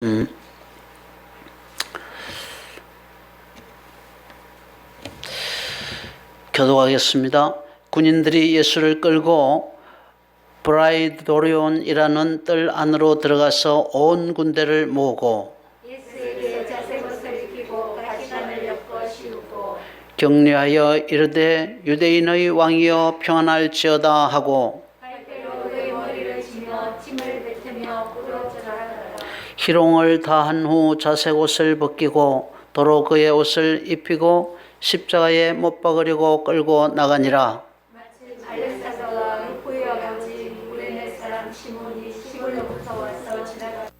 음, 교도하겠습니다. 군인들이 예수를 끌고 브라이도리온이라는 뜰 안으로 들어가서 온 군대를 모으고 예수에게 자색옷을 입히고 가시관을 엮어 씌우고 격려하여 이르되 유대인의 왕이여 평안할지어다 하고 발대로 그의 머리를 치며 침을 뱉으며 부러져라. 희롱을 다한 후 자색옷을 벗기고 도로 그의 옷을 입히고 십자가에 못 박으려고 끌고 나가니라. 마치 알렉산더와 루포의 아버지 구레네 사람 시몬이 시골로부터 와서 지나가지로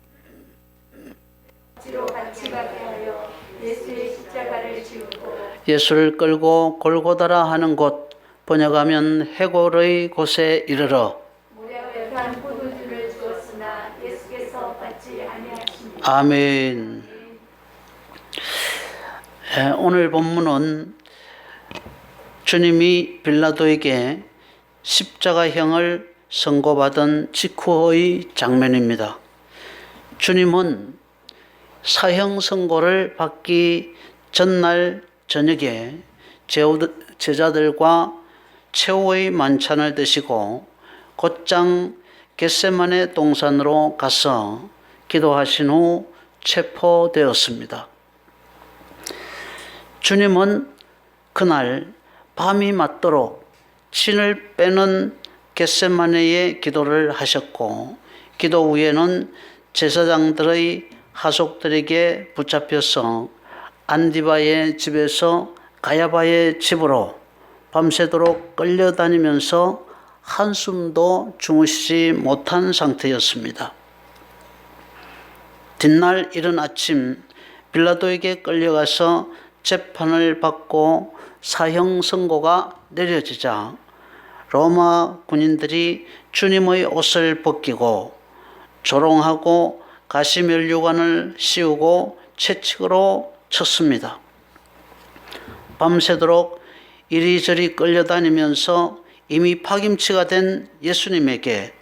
같이 가게 하여 예수의 십자가를 지우고 예수를 끌고 골고다라 하는 곳, 번역하면 해골의 곳에 이르러 무렵에 단 포도주를 주었으나 예수께서 받지 아니하시니. 아멘. 오늘 본문은 주님이 빌라도에게 십자가형을 선고받은 직후의 장면입니다. 주님은 사형 선고를 받기 전날 저녁에 제자들과 최후의 만찬을 드시고 곧장 겟세마네 동산으로 가서 기도하신 후 체포되었습니다. 주님은 그날 밤이 맞도록 침을 빼는 겟세마네의 기도를 하셨고 기도 후에는 제사장들의 하속들에게 붙잡혀서 안디바의 집에서 가야바의 집으로 밤새도록 끌려다니면서 한숨도 주무시지 못한 상태였습니다. 뒷날 이른 아침 빌라도에게 끌려가서 재판을 받고 사형 선고가 내려지자 로마 군인들이 주님의 옷을 벗기고 조롱하고 가시면류관을 씌우고 채찍으로 쳤습니다. 밤새도록 이리저리 끌려다니면서 이미 파김치가 된 예수님에게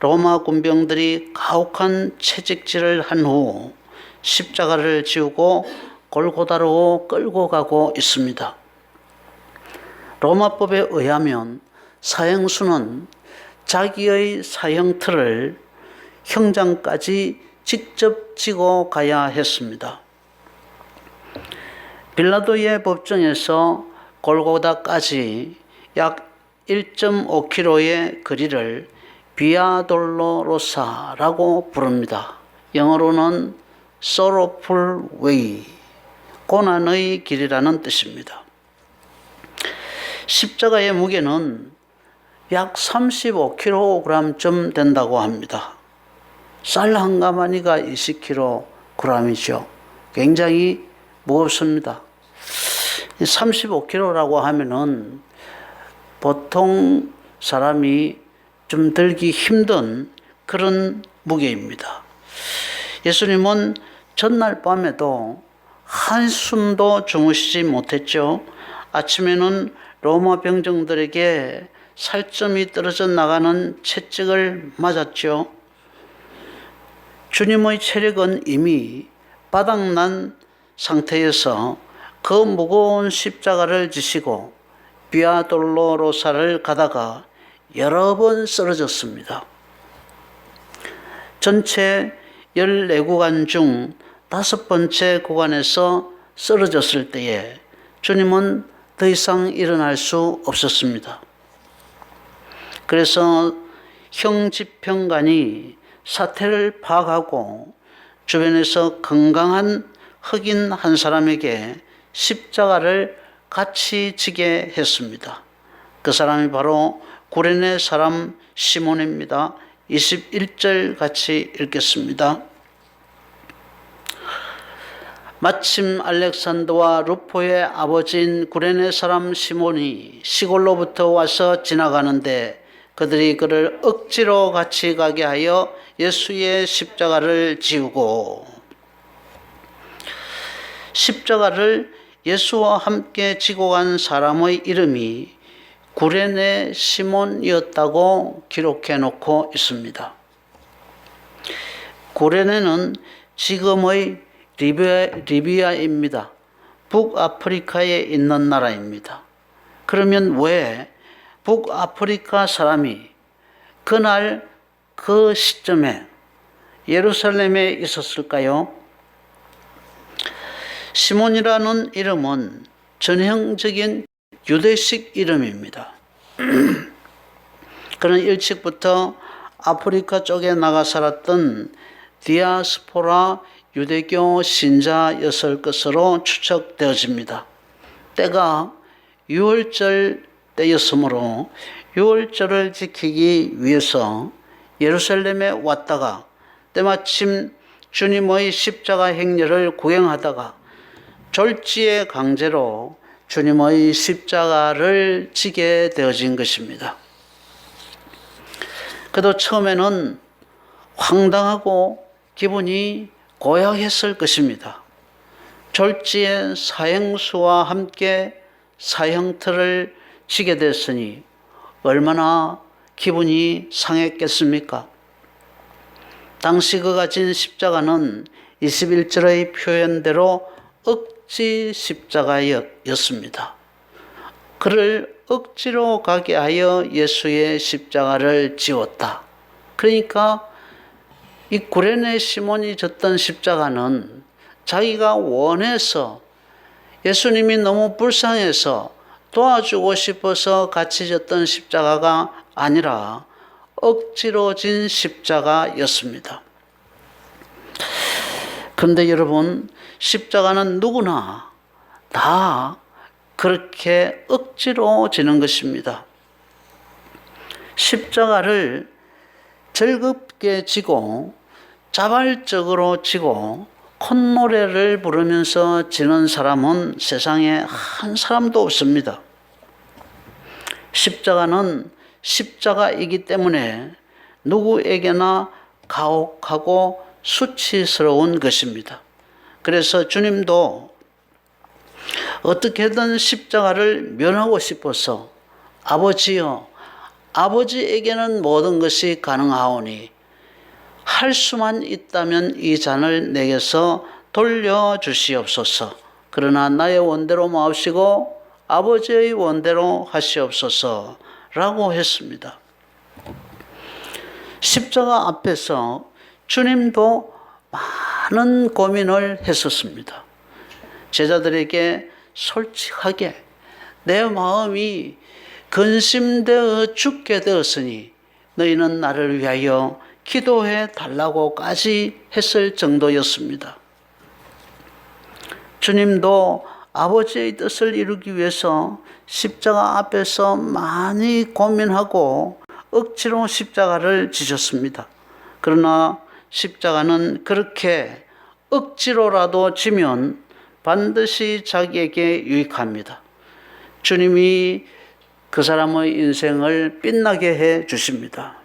로마 군병들이 가혹한 채찍질을 한 후 십자가를 지우고 골고다로 끌고 가고 있습니다. 로마법에 의하면 사형수는 자기의 사형틀을 형장까지 직접 지고 가야 했습니다. 빌라도의 법정에서 골고다까지 약 1.5km의 거리를 비아 돌로로사라고 부릅니다. 영어로는 Sorrowful Way, 고난의 길이라는 뜻입니다. 십자가의 무게는 약 35kg쯤 된다고 합니다. 쌀 한 가마니가 20kg이죠. 굉장히 무겁습니다. 35kg라고 하면은 보통 사람이 좀 들기 힘든 그런 무게입니다. 예수님은 전날 밤에도 한숨도 주무시지 못했죠. 아침에는 로마 병정들에게 살점이 떨어져 나가는 채찍을 맞았죠. 주님의 체력은 이미 바닥난 상태에서 그 무거운 십자가를 지시고 비아 돌로로사를 가다가 여러 번 쓰러졌습니다. 전체 14구간 중 5번째 구간에서 쓰러졌을 때에 주님은 더 이상 일어날 수 없었습니다. 그래서 형집행관이 사태를 파악하고 주변에서 건강한 흑인 한 사람에게 십자가를 같이 지게 했습니다. 그 사람이 바로 구레네 사람 시몬입니다. 21절 같이 읽겠습니다. 마침 알렉산더와 루포의 아버지인 구레네 사람 시몬이 시골로부터 와서 지나가는데 그들이 그를 억지로 같이 가게 하여 예수의 십자가를 지우고, 십자가를 예수와 함께 지고 간 사람의 이름이 구레네 시몬이었다고 기록해 놓고 있습니다. 구레네는 지금의 리비아입니다. 북아프리카에 있는 나라입니다. 그러면 왜 북아프리카 사람이 그날 그 시점에 예루살렘에 있었을까요? 시몬이라는 이름은 전형적인 유대식 이름입니다. 그는 일찍부터 아프리카 쪽에 나가 살았던 디아스포라 유대교 신자였을 것으로 추측되어집니다. 때가 6월절 때였으므로 6월절을 지키기 위해서 예루살렘에 왔다가 때마침 주님의 십자가 행렬을 구경하다가 졸지에 강제로 주님의 십자가를 지게 되어진 것입니다. 그도 처음에는 황당하고 기분이 고약했을 것입니다. 졸지에 사형수와 함께 사형틀을 지게 됐으니 얼마나 기분이 상했겠습니까? 당시 그가 진 십자가는 21절의 표현대로 억지 십자가였습니다. 그를 억지로 가게 하여 예수의 십자가를 지웠다. 그러니까 이 구레네 시몬이 졌던 십자가는 자기가 원해서 예수님이 너무 불쌍해서 도와주고 싶어서 같이 졌던 십자가가 아니라 억지로 진 십자가였습니다. 그런데 여러분, 십자가는 누구나 다 그렇게 억지로 지는 것입니다. 십자가를 즐겁게 지고 자발적으로 지고 콧노래를 부르면서 지는 사람은 세상에 한 사람도 없습니다. 십자가는 십자가이기 때문에 누구에게나 가혹하고 수치스러운 것입니다. 그래서 주님도 어떻게든 십자가를 면하고 싶어서 아버지여, 아버지에게는 모든 것이 가능하오니 할 수만 있다면 이 잔을 내게서 돌려주시옵소서. 그러나 나의 원대로 마옵시고 아버지의 원대로 하시옵소서 라고 했습니다. 십자가 앞에서 주님도 많은 고민을 했었습니다. 제자들에게 솔직하게 내 마음이 근심되어 죽게 되었으니 너희는 나를 위하여 기도해 달라고까지 했을 정도였습니다. 주님도 아버지의 뜻을 이루기 위해서 십자가 앞에서 많이 고민하고 억지로 십자가를 지셨습니다. 그러나 십자가는 그렇게 억지로라도 지면 반드시 자기에게 유익합니다. 주님이 그 사람의 인생을 빛나게 해 주십니다.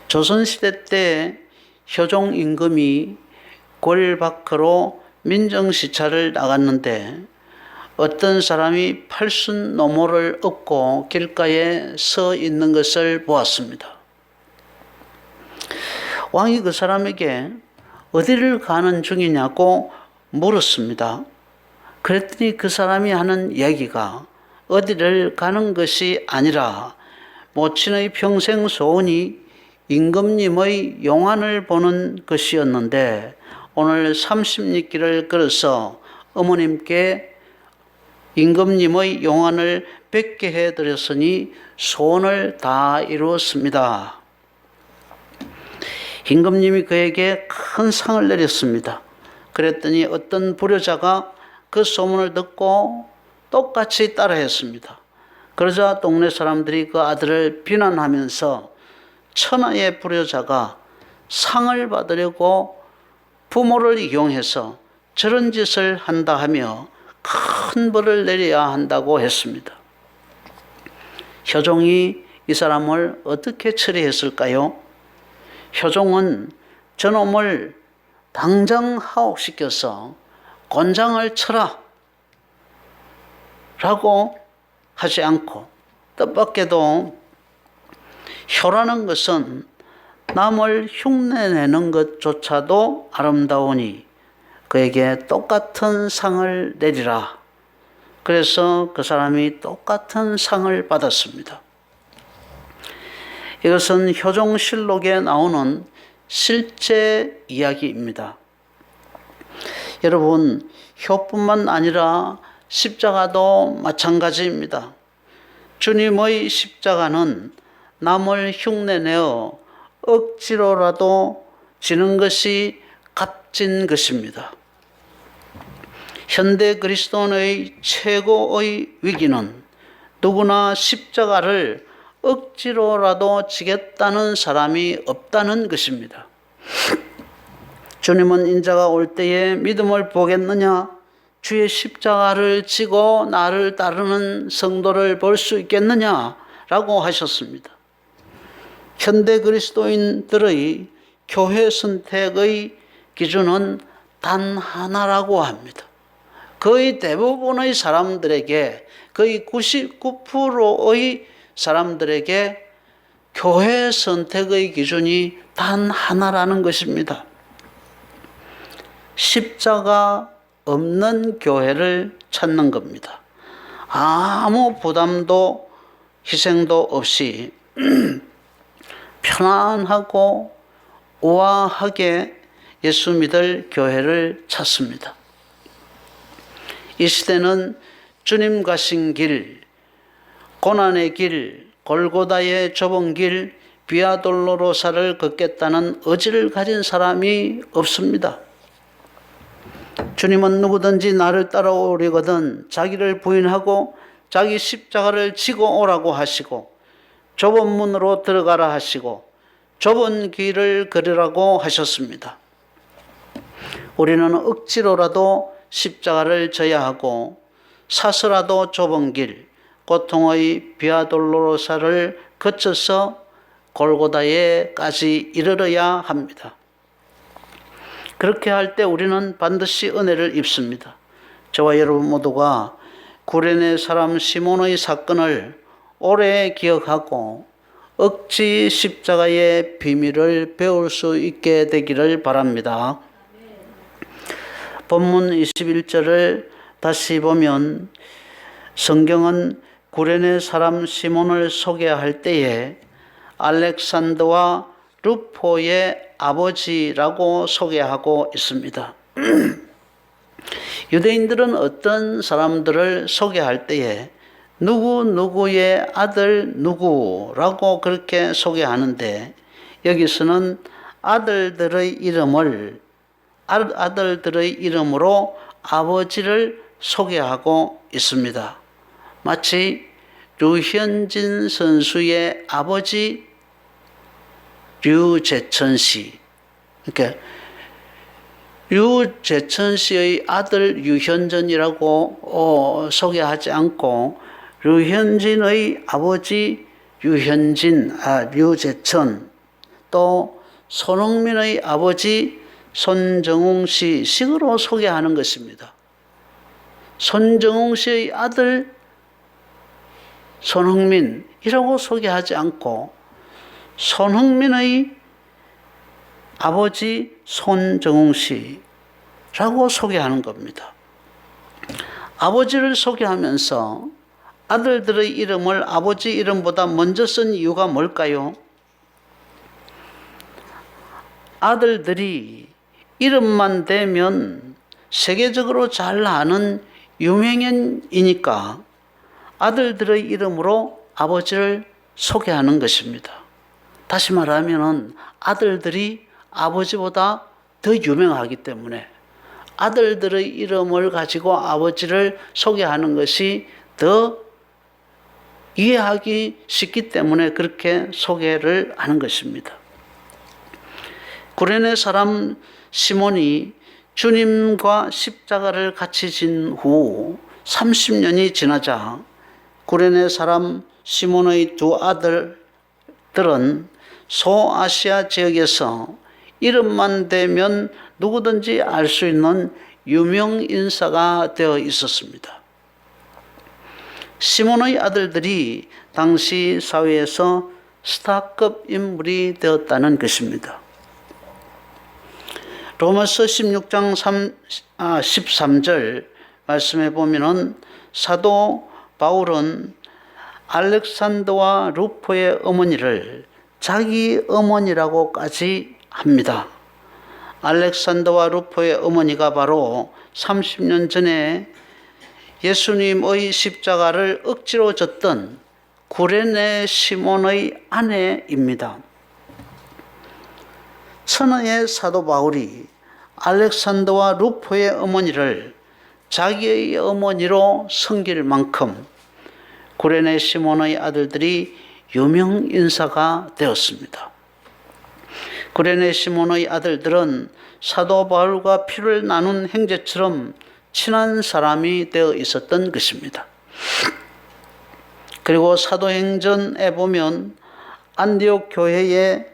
조선시대 때 효종 임금이 고릴 밖으로 민정시찰을 나갔는데 어떤 사람이 팔순 노모를 얻고 길가에 서 있는 것을 보았습니다. 왕이 그 사람에게 어디를 가는 중이냐고 물었습니다. 그랬더니 그 사람이 하는 이야기가 어디를 가는 것이 아니라 모친의 평생 소원이 임금님의 용안을 보는 것이었는데 오늘 30리길을 걸어서 어머님께 임금님의 용안을 뵙게 해드렸으니 소원을 다 이루었습니다. 임금님이 그에게 큰 상을 내렸습니다. 그랬더니 어떤 불효자가 그 소문을 듣고 똑같이 따라했습니다. 그러자 동네 사람들이 그 아들을 비난하면서 천하의 불효자가 상을 받으려고 부모를 이용해서 저런 짓을 한다 하며 큰 벌을 내려야 한다고 했습니다. 효종이 이 사람을 어떻게 처리했을까요? 효종은 저놈을 당장 하옥시켜서 곤장을 쳐라 라고 하지 않고 뜻밖에도 효라는 것은 남을 흉내내는 것조차도 아름다우니 그에게 똑같은 상을 내리라. 그래서 그 사람이 똑같은 상을 받았습니다. 이것은 효종실록에 나오는 실제 이야기입니다. 여러분, 효뿐만 아니라 십자가도 마찬가지입니다. 주님의 십자가는 남을 흉내내어 억지로라도 지는 것이 값진 것입니다. 현대 그리스도인의 최고의 위기는 누구나 십자가를 억지로라도 지겠다는 사람이 없다는 것입니다. 주님은 인자가 올 때에 믿음을 보겠느냐? 주의 십자가를 지고 나를 따르는 성도를 볼 수 있겠느냐? 라고 하셨습니다. 현대 그리스도인들의 교회 선택의 기준은 단 하나라고 합니다. 거의 대부분의 사람들에게, 거의 99%의 사람들에게 교회 선택의 기준이 단 하나라는 것입니다. 십자가 없는 교회를 찾는 겁니다. 아무 부담도 희생도 없이 편안하고 우아하게 예수 믿을 교회를 찾습니다. 이 시대는 주님 가신 길, 고난의 길, 골고다의 좁은 길, 비아돌로로사를 걷겠다는 의지를 가진 사람이 없습니다. 주님은 누구든지 나를 따라오려거든 자기를 부인하고 자기 십자가를 지고 오라고 하시고 좁은 문으로 들어가라 하시고 좁은 길을 걸으라고 하셨습니다. 우리는 억지로라도 십자가를 져야 하고 사서라도 좁은 길, 고통의 비아돌로로사를 거쳐서 골고다에까지 이르러야 합니다. 그렇게 할 때 우리는 반드시 은혜를 입습니다. 저와 여러분 모두가 구레네 사람 시몬의 사건을 오래 기억하고 억지 십자가의 비밀을 배울 수 있게 되기를 바랍니다. 본문 21절을 다시 보면 성경은 구레네 사람 시몬을 소개할 때에 알렉산더와 루포의 아버지라고 소개하고 있습니다. 유대인들은 어떤 사람들을 소개할 때에 누구의 아들 누구라고 그렇게 소개하는데 여기서는 아들들의 이름으로 아버지를 소개하고 있습니다. 마치 류현진 선수의 아버지 류재천 씨, 그러니까 류재천 씨의 아들 유현전이라고 소개하지 않고 류현진의 아버지 류재천, 또 손흥민의 아버지 손정웅 씨 식으로 소개하는 것입니다. 손정웅 씨의 아들 손흥민이라고 소개하지 않고 손흥민의 아버지 손정웅 씨라고 소개하는 겁니다. 아버지를 소개하면서 아들들의 이름을 아버지 이름보다 먼저 쓴 이유가 뭘까요? 아들들이 이름만 대면 세계적으로 잘 아는 유명인이니까 아들들의 이름으로 아버지를 소개하는 것입니다. 다시 말하면 아들들이 아버지보다 더 유명하기 때문에 아들들의 이름을 가지고 아버지를 소개하는 것이 더 이해하기 쉽기 때문에 그렇게 소개를 하는 것입니다. 구레네 사람 시몬이 주님과 십자가를 같이 진 후 30년이 지나자 구레네 사람 시몬의 두 아들들은 소아시아 지역에서 이름만 대면 누구든지 알 수 있는 유명 인사가 되어 있었습니다. 시몬의 아들들이 당시 사회에서 스타급 인물이 되었다는 것입니다. 로마서 16장 13절 말씀해 보면은 사도 바울은 알렉산더와 루포의 어머니를 자기 어머니라고까지 합니다. 알렉산더와 루포의 어머니가 바로 30년 전에 예수님의 십자가를 억지로 졌던 구레네 시몬의 아내입니다. 선의의 사도 바울이 알렉산더와 루포의 어머니를 자기의 어머니로 섬길 만큼 구레네 시몬의 아들들이 유명 인사가 되었습니다. 구레네 시몬의 아들들은 사도 바울과 피를 나눈 형제처럼 친한 사람이 되어 있었던 것입니다. 그리고 사도행전에 보면 안디옥 교회의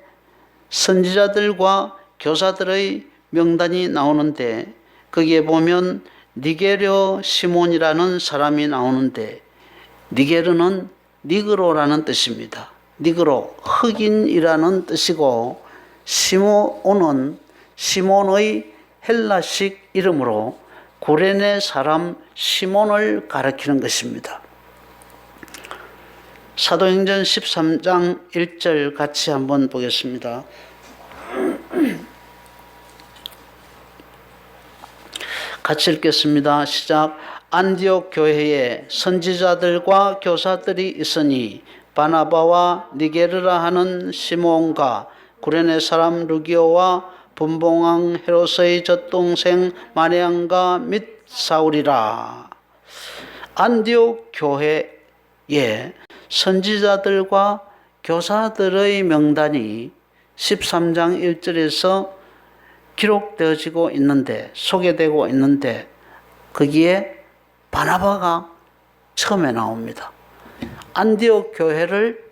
선지자들과 교사들의 명단이 나오는데 거기에 보면 니게르 시몬이라는 사람이 나오는데 니게르는 니그로라는 뜻입니다. 니그로, 흑인이라는 뜻이고 시몬은 시몬의 헬라식 이름으로 구레네 사람 시몬을 가리키는 것입니다. 사도행전 13장 1절 같이 한번 보겠습니다. 같이 읽겠습니다. 시작. 안디옥 교회에 선지자들과 교사들이 있으니 바나바와 니게르라 하는 시몬과 구레네 사람 루기오와 분봉왕 헤롯의 젖동생 마리안가 및 사울이라. 안디옥 교회에 선지자들과 교사들의 명단이 13장 1절에서 기록되어지고 있는데 소개되고 있는데 거기에 바나바가 처음에 나옵니다. 안디옥 교회를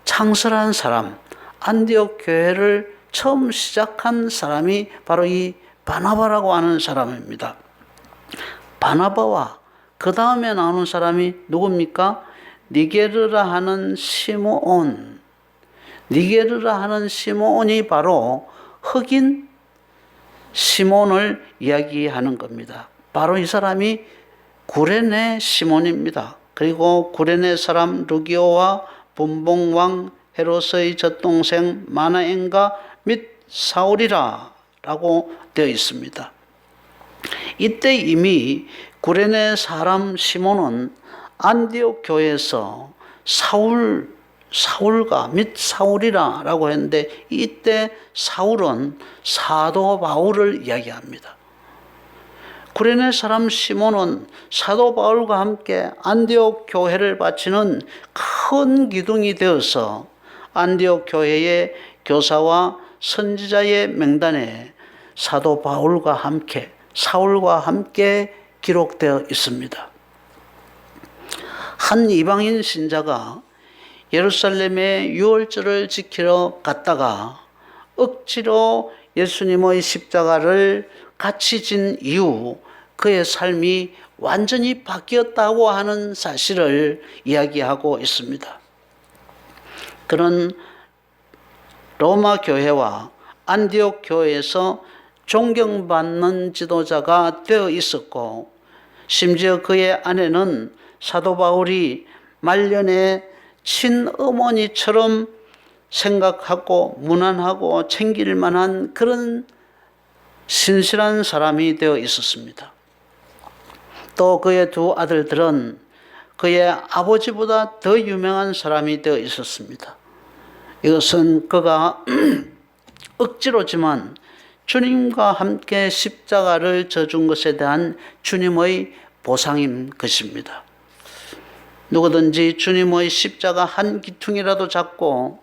창설한 사람, 안디옥 교회를 처음 시작한 사람이 바로 이 바나바라고 하는 사람입니다. 바나바와 그 다음에 나오는 사람이 누굽니까? 니게르라 하는 시므온. 니게르라 하는 시므온이 바로 흑인 시몬을 이야기하는 겁니다. 바로 이 사람이 구레네 시몬입니다. 그리고 구레네 사람 루기오와 분봉왕 헤롯의 젖동생 마나엔가 및 사울이라 라고 되어 있습니다. 이때 이미 구레네 사람 시몬은 안디옥 교회에서 사울과 및 사울이라 라고 했는데 이때 사울은 사도 바울을 이야기합니다. 구레네 사람 시몬은 사도 바울과 함께 안디옥 교회를 바치는 큰 기둥이 되어서 안디옥 교회의 교사와 선지자의 명단에 사도 바울과 함께 사울과 함께 기록되어 있습니다. 한 이방인 신자가 예루살렘에 유월절을 지키러 갔다가 억지로 예수님의 십자가를 같이 진 이후 그의 삶이 완전히 바뀌었다고 하는 사실을 이야기하고 있습니다. 그는 로마 교회와 안디옥 교회에서 존경받는 지도자가 되어 있었고 심지어 그의 아내는 사도 바울이 말년에 친어머니처럼 생각하고 무난하고 챙길 만한 그런 신실한 사람이 되어 있었습니다. 또 그의 두 아들들은 그의 아버지보다 더 유명한 사람이 되어 있었습니다. 이것은 그가 억지로지만 주님과 함께 십자가를 져준 것에 대한 주님의 보상인 것입니다. 누구든지 주님의 십자가 한 기퉁이라도 잡고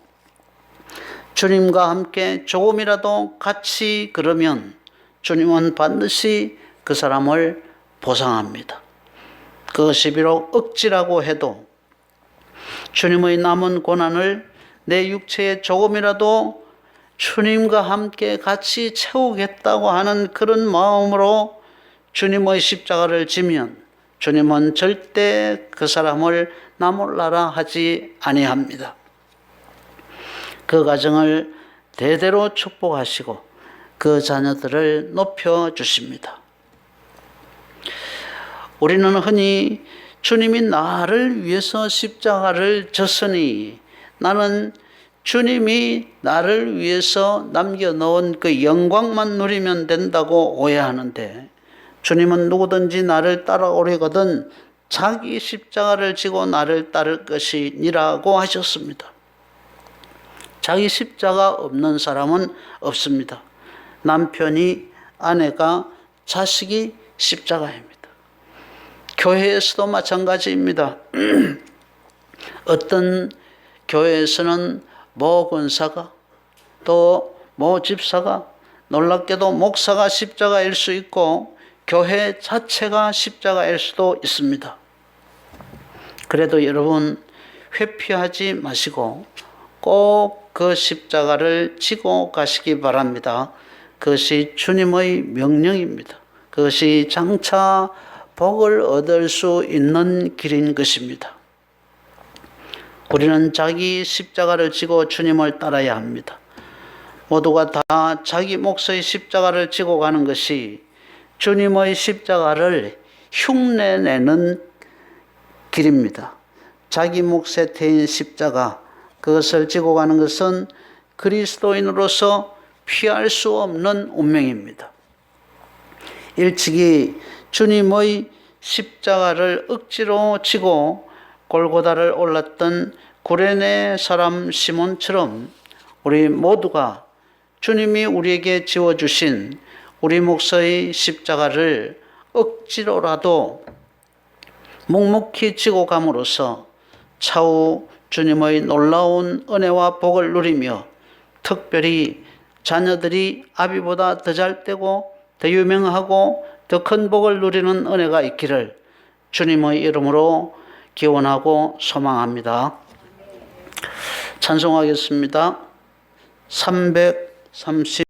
주님과 함께 조금이라도 같이 걸으면 주님은 반드시 그 사람을 보상합니다. 그것이 비록 억지라고 해도 주님의 남은 고난을 내 육체에 조금이라도 주님과 함께 같이 채우겠다고 하는 그런 마음으로 주님의 십자가를 지면 주님은 절대 그 사람을 나몰라라 하지 아니합니다. 그 가정을 대대로 축복하시고 그 자녀들을 높여주십니다. 우리는 흔히 주님이 나를 위해서 십자가를 졌으니 나는 주님이 나를 위해서 남겨놓은 그 영광만 누리면 된다고 오해하는데, 주님은 누구든지 나를 따라오려거든 자기 십자가를 지고 나를 따를 것이니라고 하셨습니다. 자기 십자가 없는 사람은 없습니다. 남편이, 아내가, 자식이 십자가입니다. 교회에서도 마찬가지입니다. 어떤 교회에서는 모 권사가, 또 모 집사가, 놀랍게도 목사가 십자가일 수 있고 교회 자체가 십자가일 수도 있습니다. 그래도 여러분, 회피하지 마시고 꼭 그 십자가를 지고 가시기 바랍니다. 그것이 주님의 명령입니다. 그것이 장차 복을 얻을 수 있는 길인 것입니다. 우리는 자기 십자가를 지고 주님을 따라야 합니다. 모두가 다 자기 몫의 십자가를 지고 가는 것이 주님의 십자가를 흉내내는 길입니다. 자기 몫에 태인 십자가, 그것을 지고 가는 것은 그리스도인으로서 피할 수 없는 운명입니다. 일찍이 주님의 십자가를 억지로 지고 골고다를 올랐던 구레네 사람 시몬처럼 우리 모두가 주님이 우리에게 지어주신 우리 몫의 십자가를 억지로라도 묵묵히 지고 감으로써 차후 주님의 놀라운 은혜와 복을 누리며 특별히 자녀들이 아비보다 더 잘되고 더 유명하고 더 큰 복을 누리는 은혜가 있기를 주님의 이름으로 기원하고 소망합니다. 찬송하겠습니다. 330